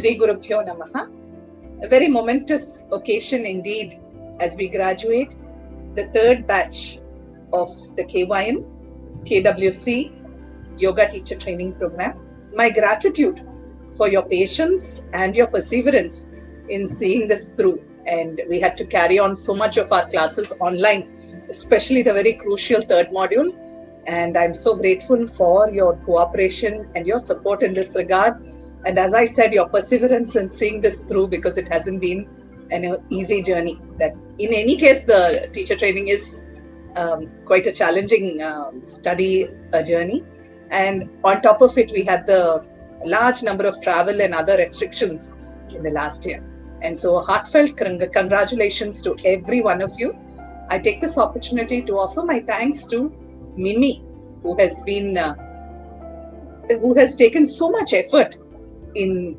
Shri Gurubhyo Namaha. A very momentous occasion indeed as we graduate the third batch of the KYM, KWC Yoga Teacher Training Program. My gratitude for your patience and your perseverance in seeing this through. And we had to carry on so much of our classes online, especially the very crucial third module. And I'm so grateful for your cooperation and your support in this regard. And as I said, your perseverance in seeing this through, because it hasn't been an easy journey. That in any case, the teacher training is quite a challenging study journey. And on top of it, we had the large number of travel and other restrictions in the last year. And so heartfelt congratulations to every one of you. I take this opportunity to offer my thanks to Mimi, who has taken so much effort in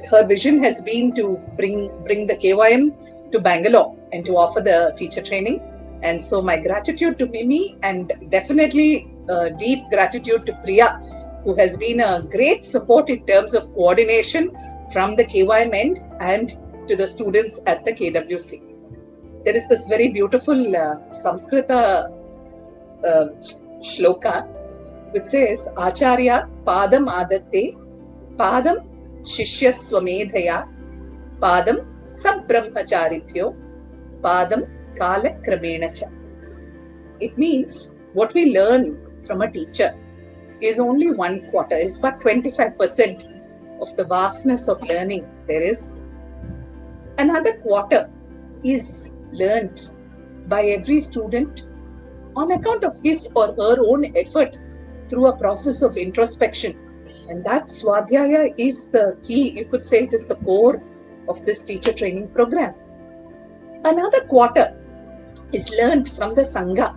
her vision has been to bring the KYM to Bangalore and to offer the teacher training. And so my gratitude to Mimi, and definitely deep gratitude to Priya, who has been a great support in terms of coordination from the KYM end and to the students at the KWC. There is this very beautiful Samskrita shloka which says, Acharya Padam Adatte Padam Shishya Swamedhaya Padam Sabbrahmacharibhyo Padam Kala Kramenacha. It means what we learn from a teacher is only 1/4, is but 25% of the vastness of learning. There is another quarter is learnt by every student on account of his or her own effort through a process of introspection. And that Swadhyaya is the key, you could say it is the core of this teacher training program. Another quarter is learned from the Sangha.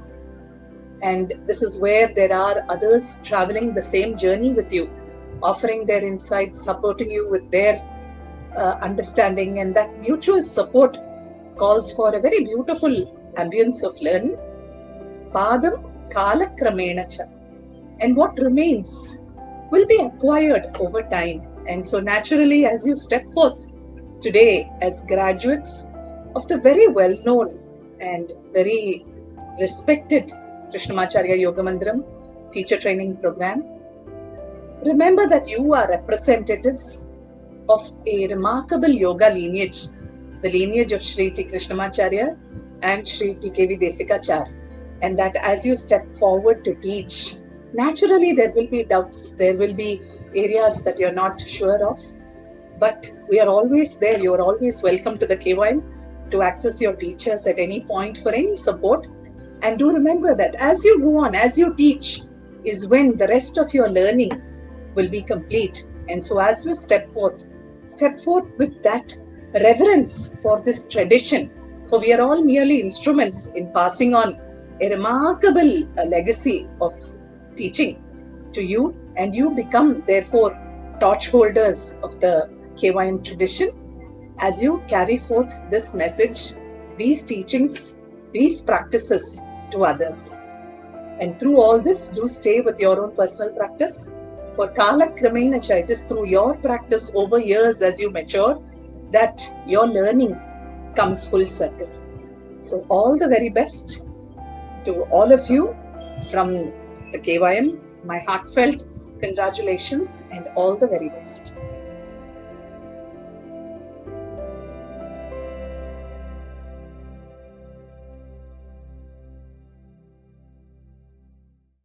And this is where there are others traveling the same journey with you, offering their insights, supporting you with their understanding, and that mutual support calls for a very beautiful ambience of learning. Padam Kala Kramenacha. And what remains will be acquired over time. And so naturally, as you step forth today as graduates of the very well-known and very respected Krishnamacharya Yoga Mandiram teacher training program, remember that you are representatives of a remarkable yoga lineage, the lineage of Sri T. Krishnamacharya and Sri T.K.V. Desikachar. And that as you step forward to teach, naturally there will be doubts, there will be areas that you're not sure of, but we are always there. You are always welcome to the KYM to access your teachers at any point for any support. And do remember that as you go on, as you teach, is when the rest of your learning will be complete. And so as you step forth with that reverence for this tradition, for we are all merely instruments in passing on a remarkable legacy of teaching to you, and you become therefore torch holders of the KYM tradition as you carry forth this message, these teachings, these practices to others. And through all this, do stay with your own personal practice. For Kala Kramenacha, it is through your practice over years as you mature that your learning comes full circle. So all the very best to all of you from the KYM. My heartfelt congratulations and all the very best.